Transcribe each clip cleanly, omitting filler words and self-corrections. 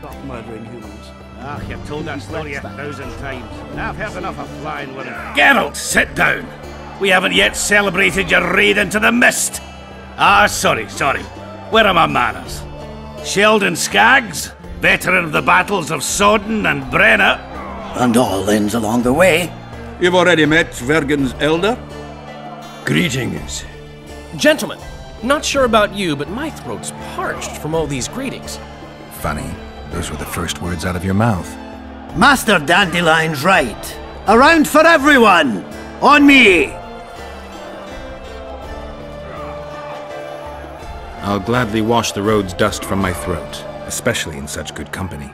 Stop murdering humans. Ah, you've told that story 1,000 times. I've heard enough of flying women. Geralt, sit down! We haven't yet celebrated your raid into the mist! Ah, sorry. Where are my manners? Sheldon Skaggs, veteran of the battles of Sodden and Brenna. And all ends along the way. You've already met Vergen's elder? Greetings. Gentlemen, not sure about you, but my throat's parched from all these greetings. Funny, those were the first words out of your mouth. Master Dandelion's right. A round for everyone! On me! I'll gladly wash the road's dust from my throat, especially in such good company.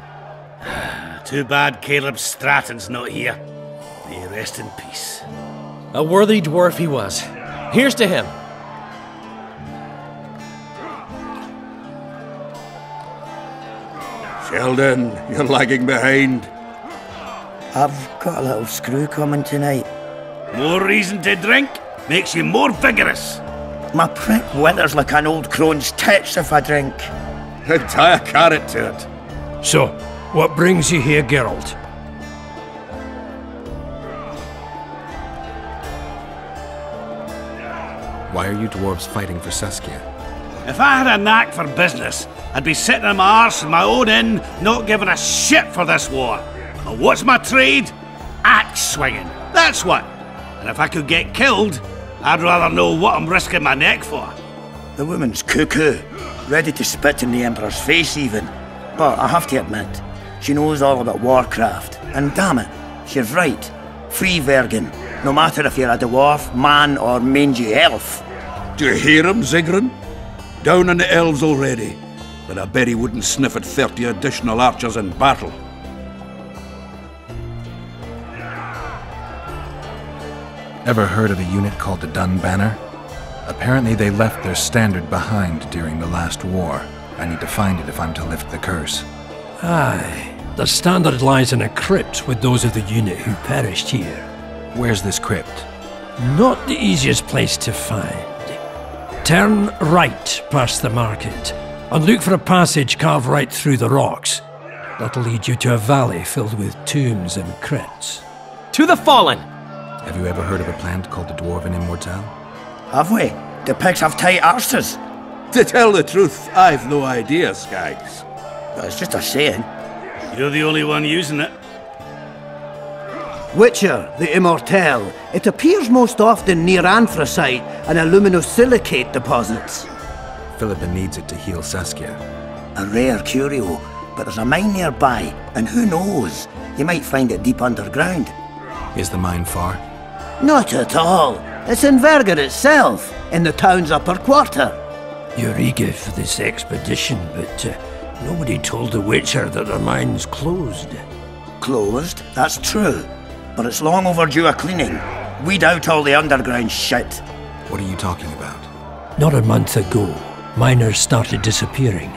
Too bad Caleb Stratton's not here. May he rest in peace. A worthy dwarf he was. Here's to him. Sheldon, you're lagging behind. I've got a little screw coming tonight. More reason to drink makes you more vigorous. My prick withers like an old crone's tits if I drink. Then tie a carrot to it. So, what brings you here, Geralt? Why are you dwarves fighting for Saskia? If I had a knack for business, I'd be sitting on my arse in my own inn, not giving a shit for this war. But what's my trade? Axe swinging. That's what. And if I could get killed, I'd rather know what I'm risking my neck for. The woman's cuckoo, ready to spit in the Emperor's face even. But I have to admit, she knows all about warcraft. And damn it, she's right. Free Vergen, no matter if you're a dwarf, man or mangy elf. Do you hear him, Zigrin? Down on the elves already. But I bet he wouldn't sniff at 30 additional archers in battle. Ever heard of a unit called the Dun Banner? Apparently they left their standard behind during the last war. I need to find it if I'm to lift the curse. Aye. The standard lies in a crypt with those of the unit who perished here. Where's this crypt? Not the easiest place to find. Turn right past the market and look for a passage carved right through the rocks. That'll lead you to a valley filled with tombs and crypts. To the fallen! Have you ever heard of a plant called the Dwarven Immortal? Have we? The pigs have tight arses. To tell the truth, I've no idea, Skaggs. It's just a saying. You're the only one using it. Witcher, the Immortal. It appears most often near anthracite and aluminosilicate deposits. Philippa needs it to heal Saskia. A rare curio, but there's a mine nearby, and who knows, you might find it deep underground. Is the mine far? Not at all. It's in Vergen itself, in the town's upper quarter. You're eager for this expedition, but nobody told the Witcher that the mine's closed. Closed, that's true. But it's long overdue a cleaning. Weed out all the underground shit. What are you talking about? Not a month ago, miners started disappearing.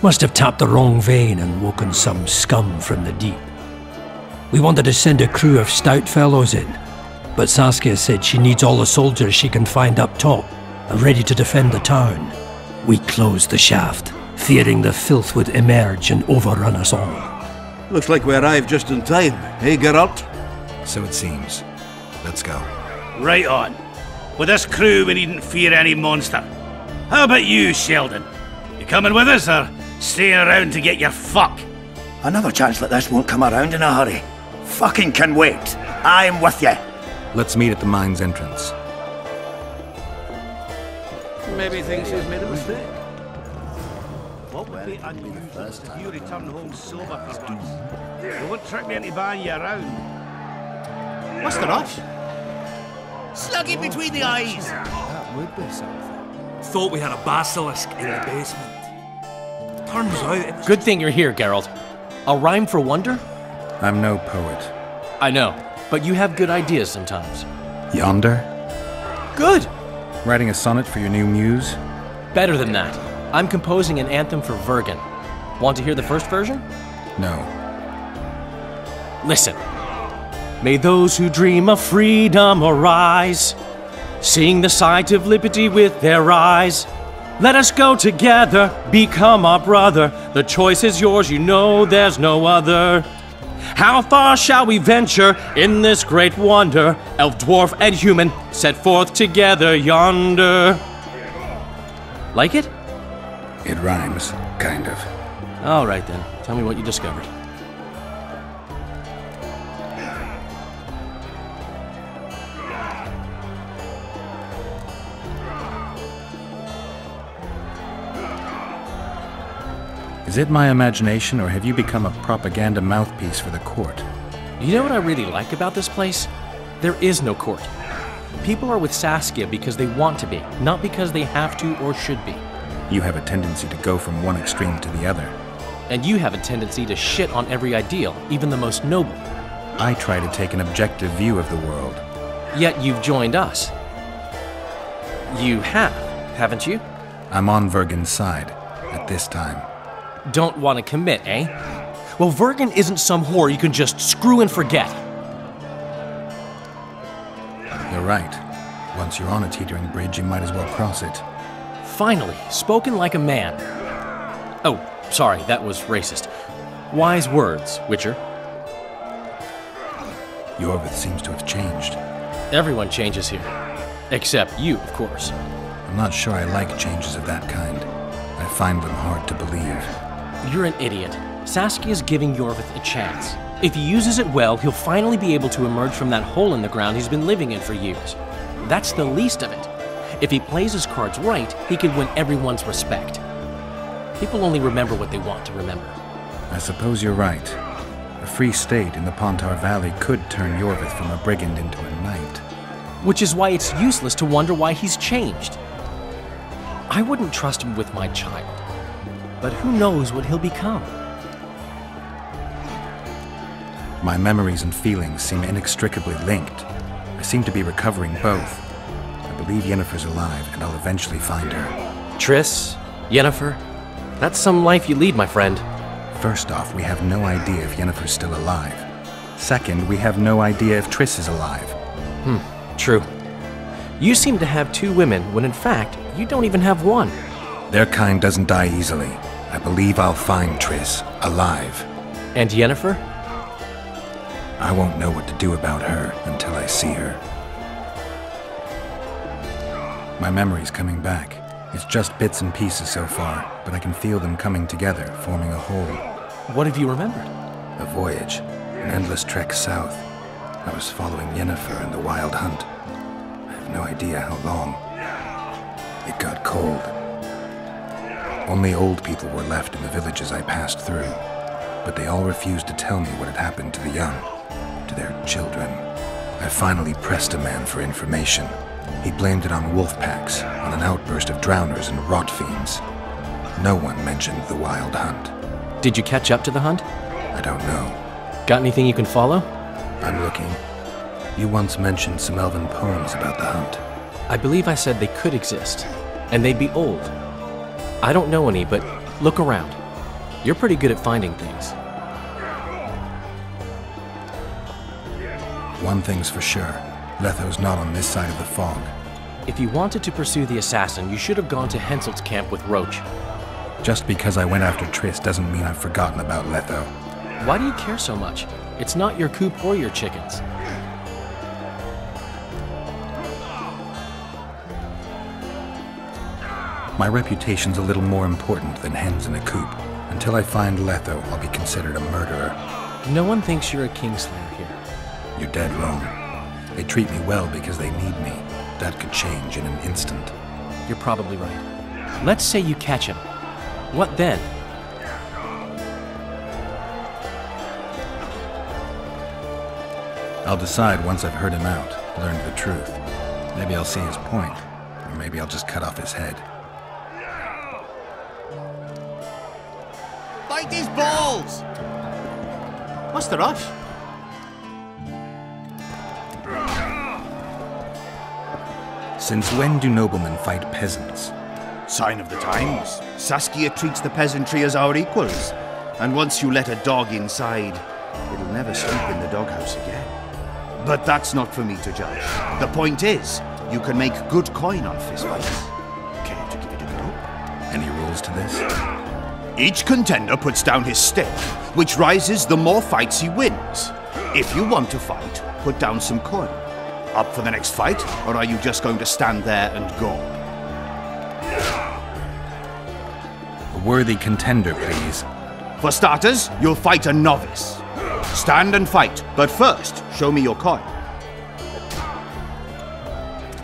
Must have tapped the wrong vein and woken some scum from the deep. We wanted to send a crew of stout fellows in, but Saskia said she needs all the soldiers she can find up top and ready to defend the town. We closed the shaft, fearing the filth would emerge and overrun us all. Looks like we arrived just in time, eh, Geralt? So it seems. Let's go. Right on. With this crew, we needn't fear any monster. How about you, Sheldon? You coming with us, or staying around to get your fuck? Another chance like this won't come around in a hurry. Fucking can wait. I'm with you. Let's meet at the mine's entrance. Maybe thinks he's made a mistake. What would be unusual if you return home sober for once? They won't trick me into buying you around. What's the rush? Slug in between the eyes. That would be something. Thought we had a basilisk in the basement. Turns out it was... Good thing you're here, Geralt. A rhyme for wonder? I'm no poet. I know, but you have good ideas sometimes. Yonder? Good! Writing a sonnet for your new muse? Better than that. I'm composing an anthem for Vergen. Want to hear the first version? No. Listen. May those who dream of freedom arise, seeing the sight of liberty with their eyes. Let us go together, become our brother. The choice is yours, you know there's no other. How far shall we venture in this great wonder? Elf, dwarf, and human set forth together yonder. Like it? It rhymes, kind of. All right then, tell me what you discovered. Is it my imagination, or have you become a propaganda mouthpiece for the court? You know what I really like about this place? There is no court. People are with Saskia because they want to be, not because they have to or should be. You have a tendency to go from one extreme to the other. And you have a tendency to shit on every ideal, even the most noble. I try to take an objective view of the world. Yet you've joined us. You have, haven't you? I'm on Vergen's side, at this time. Don't want to commit, eh? Well, Vergen isn't some whore you can just screw and forget. You're right. Once you're on a teetering bridge, you might as well cross it. Finally, spoken like a man. Oh, sorry, that was racist. Wise words, Witcher. Yorvith seems to have changed. Everyone changes here. Except you, of course. I'm not sure I like changes of that kind. I find them hard to believe. You're an idiot. Saskia's giving Yorvith a chance. If he uses it well, he'll finally be able to emerge from that hole in the ground he's been living in for years. That's the least of it. If he plays his cards right, he can win everyone's respect. People only remember what they want to remember. I suppose you're right. A free state in the Pontar Valley could turn Yorvith from a brigand into a knight. Which is why it's useless to wonder why he's changed. I wouldn't trust him with my child. But who knows what he'll become? My memories and feelings seem inextricably linked. I seem to be recovering both. I believe Yennefer's alive, and I'll eventually find her. Triss, Yennefer, that's some life you lead, my friend. First off, we have no idea if Yennefer's still alive. Second, we have no idea if Triss is alive. True. You seem to have two women, when in fact, you don't even have one. Their kind doesn't die easily. I believe I'll find Triss, alive. And Yennefer? I won't know what to do about her until I see her. My memory's coming back. It's just bits and pieces so far, but I can feel them coming together, forming a whole. What have you remembered? A voyage, an endless trek south. I was following Yennefer and the Wild Hunt. I have no idea how long. It got cold. Only old people were left in the villages I passed through, but they all refused to tell me what had happened to the young, to their children. I finally pressed a man for information. He blamed it on wolf packs, on an outburst of drowners and rot fiends. No one mentioned the Wild Hunt. Did you catch up to the hunt? I don't know. Got anything you can follow? I'm looking. You once mentioned some elven poems about the hunt. I believe I said they could exist, and they'd be old. I don't know any, but look around. You're pretty good at finding things. One thing's for sure. Letho's not on this side of the fog. If you wanted to pursue the assassin, you should have gone to Henselt's camp with Roach. Just because I went after Triss doesn't mean I've forgotten about Letho. Why do you care so much? It's not your coop or your chickens. My reputation's a little more important than hens in a coop. Until I find Letho, I'll be considered a murderer. No one thinks you're a kingslayer here. You're dead wrong. They treat me well because they need me. That could change in an instant. You're probably right. Let's say you catch him. What then? I'll decide once I've heard him out, learned the truth. Maybe I'll see his point, or maybe I'll just cut off his head. Bite these balls! What's the rush? Since when do noblemen fight peasants? Sign of the times. Saskia treats the peasantry as our equals. And once you let a dog inside, it'll never sleep in the doghouse again. But that's not for me to judge. The point is, you can make good coin on fistfights. Care to give it a go? Any rules to this? Each contender puts down his stake, which rises the more fights he wins. If you want to fight, put down some coin. Up for the next fight, or are you just going to stand there and go? A worthy contender, please. For starters, you'll fight a novice. Stand and fight, but first, show me your coin.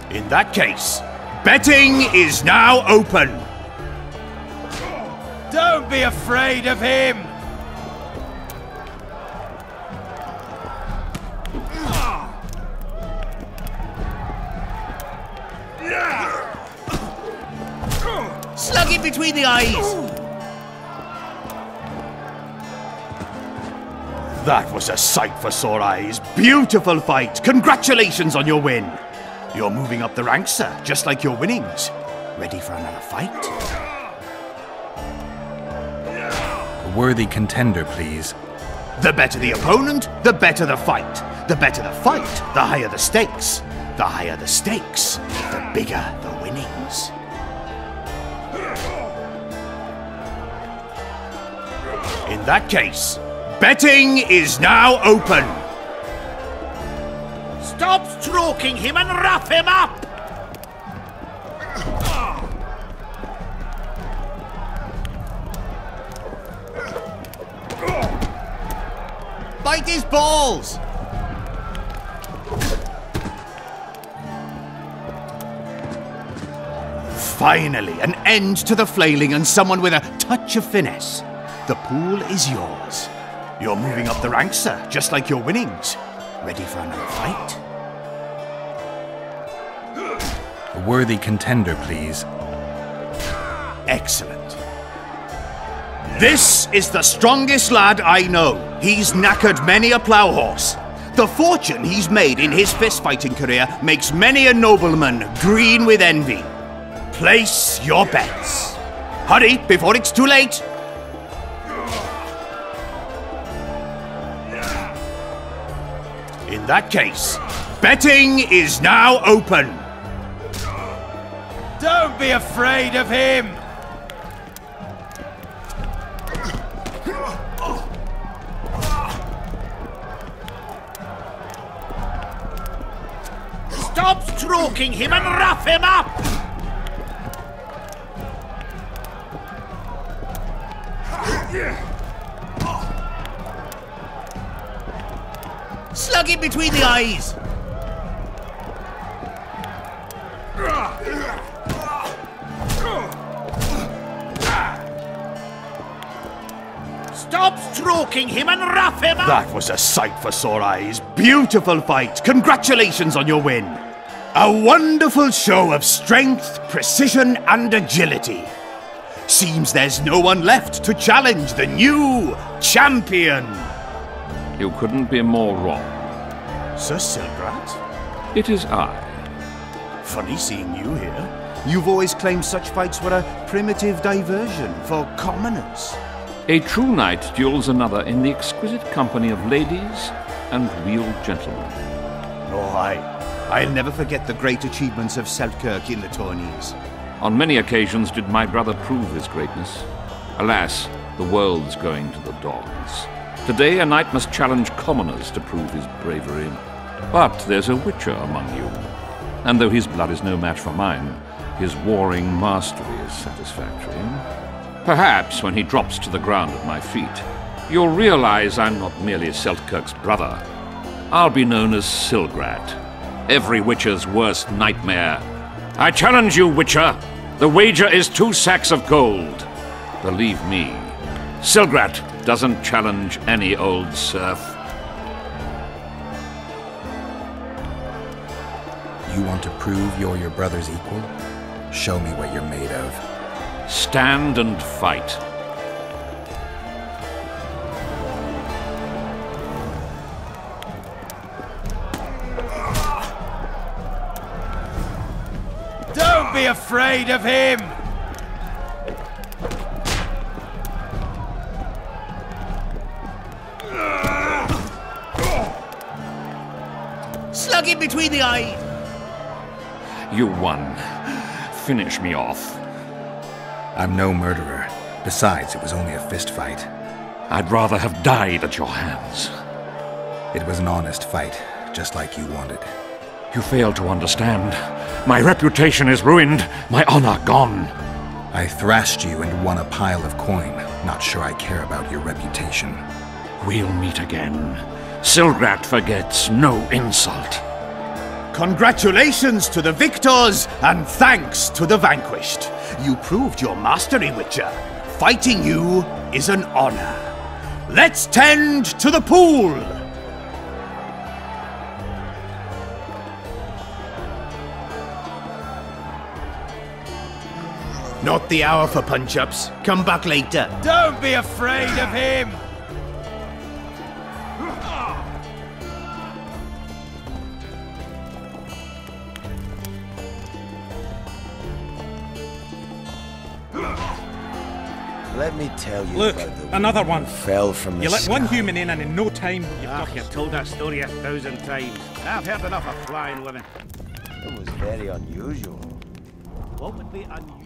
In that case, betting is now open. Don't be afraid of him! Slug it between the eyes! That was a sight for sore eyes. Beautiful fight. Congratulations on your win. You're moving up the ranks, sir, just like your winnings. Ready for another fight? A worthy contender, please. The better the opponent, the better the fight. The better the fight, the higher the stakes. The higher the stakes, the bigger the winnings. In that case, betting is now open. Stop stroking him and wrap him up! Bite his balls! Finally, an end to the flailing and someone with a touch of finesse. The pool is yours. You're moving up the ranks, sir, just like your winnings. Ready for another fight? A worthy contender, please. Excellent. This is the strongest lad I know. He's knackered many a plough horse. The fortune he's made in his fist-fighting career makes many a nobleman green with envy. Place your bets. Hurry, before it's too late. In that case, betting is now open. Don't be afraid of him! Stop stroking him and rough him up! Slug it between the eyes! Stop stroking him and rough him up! That was a sight for sore eyes. Beautiful fight. Congratulations on your win. A wonderful show of strength, precision, and agility. Seems there's no one left to challenge the new champion. You couldn't be more wrong. Sir Silgrat? It is I. Funny seeing you here. You've always claimed such fights were a primitive diversion for commoners. A true knight duels another in the exquisite company of ladies and real gentlemen. Oh, I'll never forget the great achievements of Selkirk in the tourneys. On many occasions did my brother prove his greatness. Alas, the world's going to the dogs. Today a knight must challenge commoners to prove his bravery. But there's a witcher among you. And though his blood is no match for mine, his warring mastery is satisfactory. Perhaps when he drops to the ground at my feet, you'll realize I'm not merely Selkirk's brother. I'll be known as Silgrat, every witcher's worst nightmare. I challenge you, witcher. The wager is 2 sacks of gold. Believe me, Silgrat doesn't challenge any old serf. You want to prove you're your brother's equal? Show me what you're made of. Stand and fight. Don't be afraid of him! Slug him between the eyes! You won. Finish me off. I'm no murderer. Besides, it was only a fist fight. I'd rather have died at your hands. It was an honest fight, just like you wanted. You fail to understand. My reputation is ruined, my honor gone. I thrashed you and won a pile of coin. Not sure I care about your reputation. We'll meet again. Silgrat forgets no insult. Congratulations to the victors, and thanks to the vanquished. You proved your mastery, Witcher. Fighting you is an honor. Let's tend to the pool! Not the hour for punch-ups. Come back later. Don't be afraid of him! Let me tell you Look, about the another one. fell from the You let sky. one human in and in no time you've got You've told that story 1,000 times. I've heard enough of flying women. It was very unusual. What would be unusual?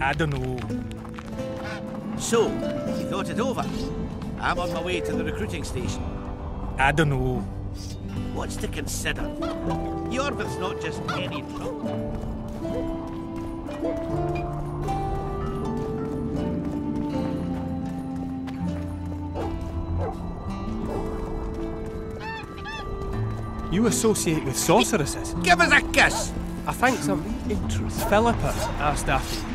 I don't know. So, you thought it over? I'm on my way to the recruiting station. I don't know. What's to consider? Yorvith's not just any trouble. You associate with sorceresses? Give us a kiss! I think some Philippa asked after you.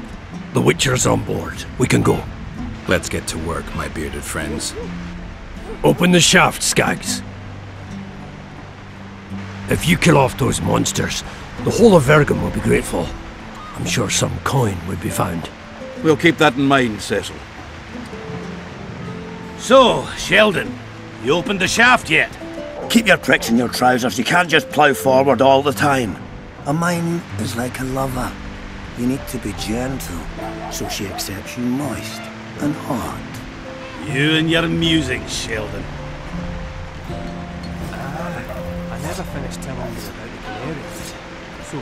The Witcher's on board. We can go. Let's get to work, my bearded friends. Open the shaft, Skags. If you kill off those monsters, the whole of Vergum will be grateful. I'm sure some coin would be found. We'll keep that in mind, Cecil. So, Sheldon, you opened the shaft yet? Keep your pricks in your trousers. You can't just plough forward all the time. A mine is like a lover. You need to be gentle, so she accepts you moist and hot. You and your musings, Sheldon. I never finished telling you about the Canaries. So,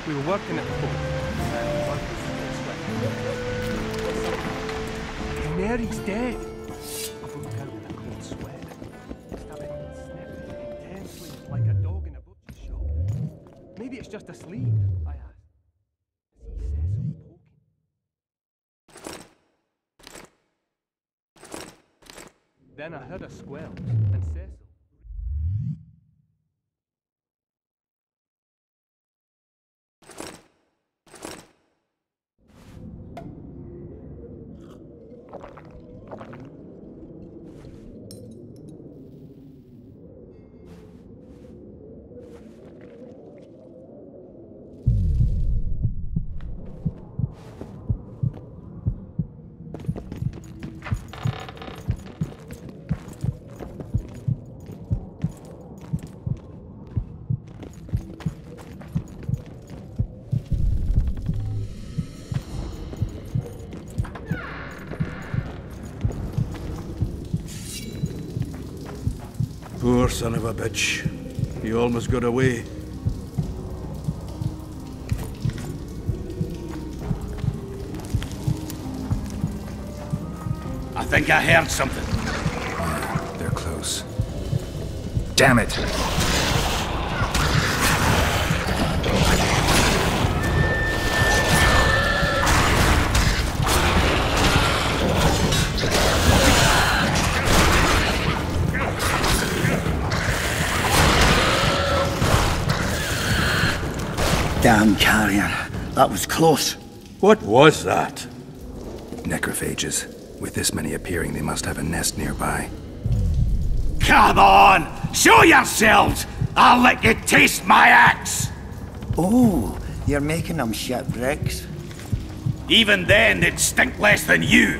we were working at the port. Canary's dead. I broke out in a cold sweat. Stabbing and sniffing intensely like a dog in a butcher shop. Maybe it's just asleep, I asked. Then I heard a squelch, and Cecil... Poor son of a bitch. He almost got away. I think I heard something. Yeah, they're close. Damn it! Damn carrion. That was close. What was that? Necrophages. With this many appearing, they must have a nest nearby. Come on! Show yourselves! I'll let you taste my axe! Oh, you're making them shipwrecks? Even then, they'd stink less than you!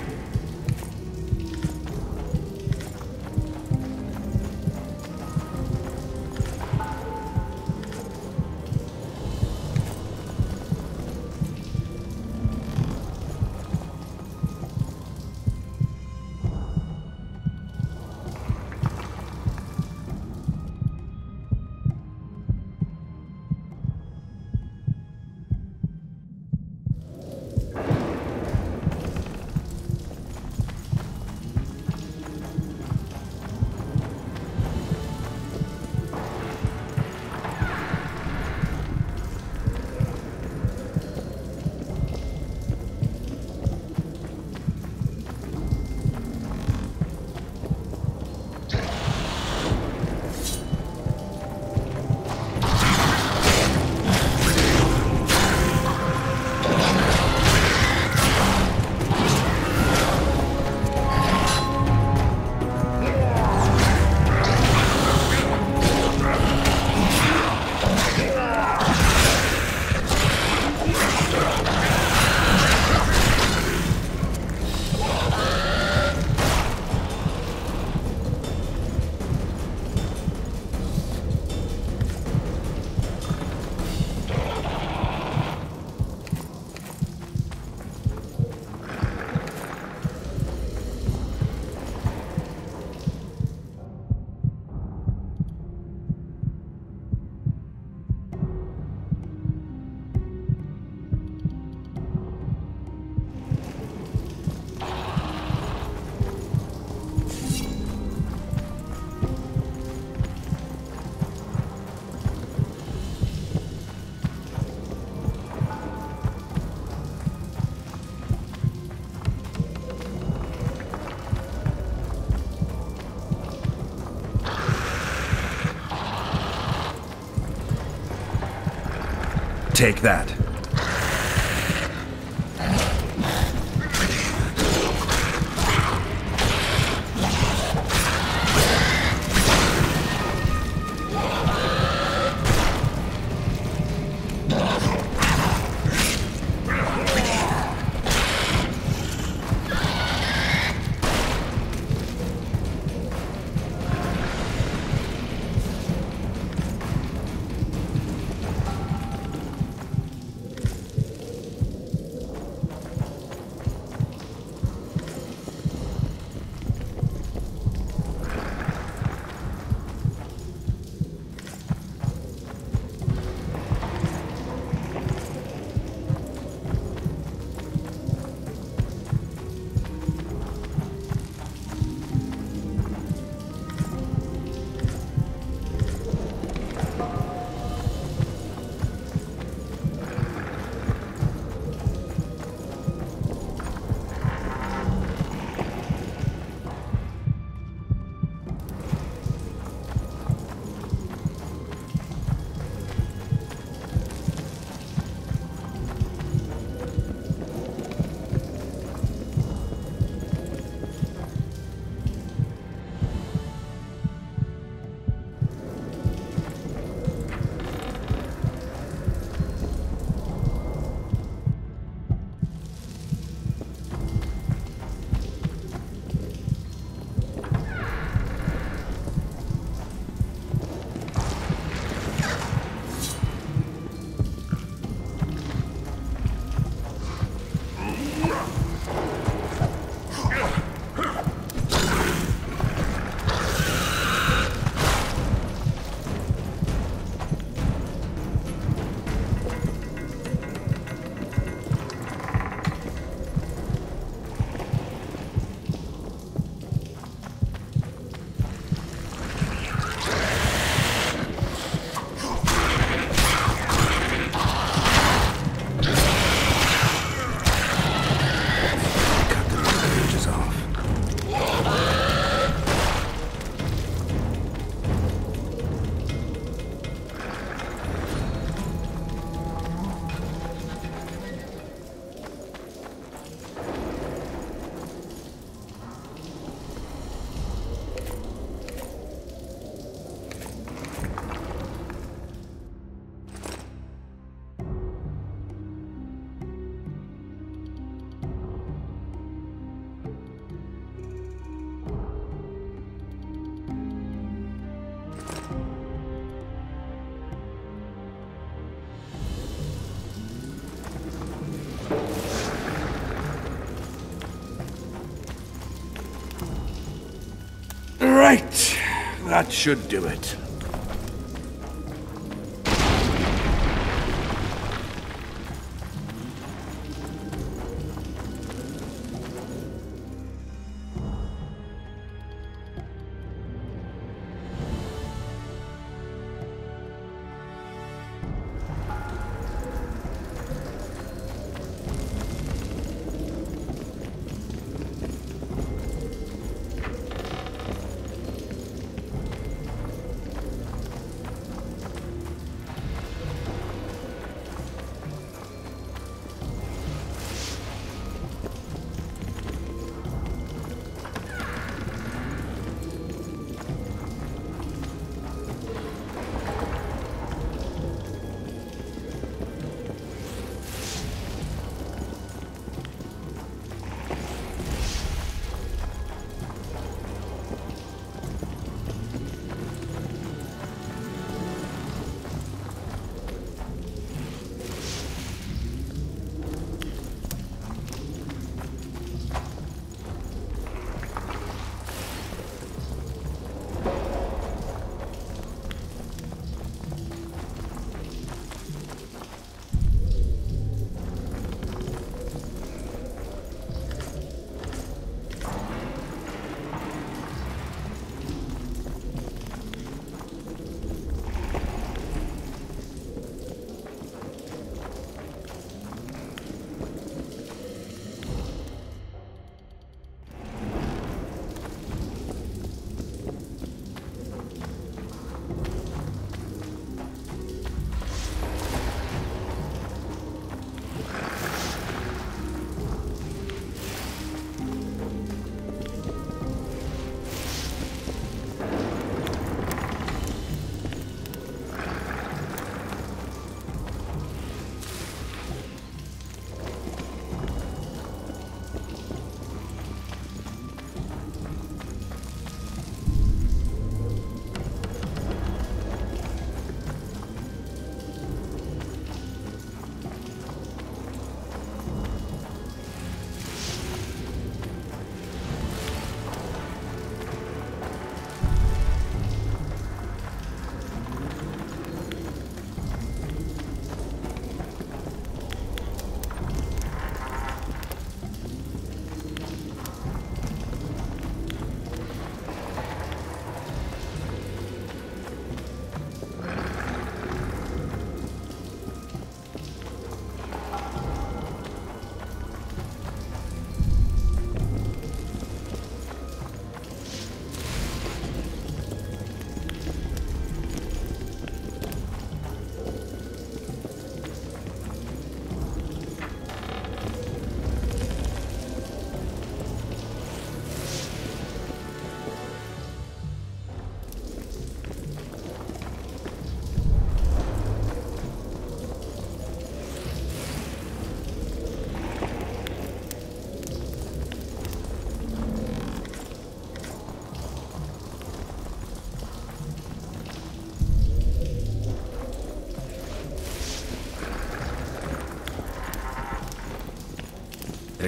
Take that. Right, that should do it.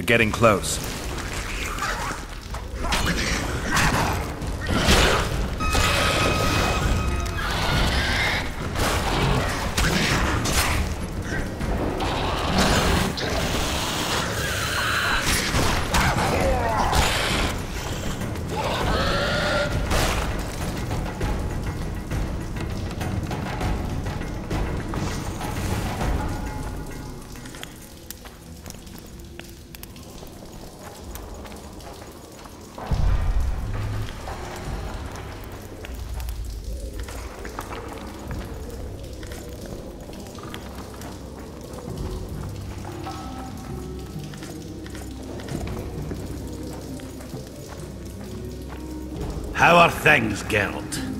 They're getting close. How are things, Geralt?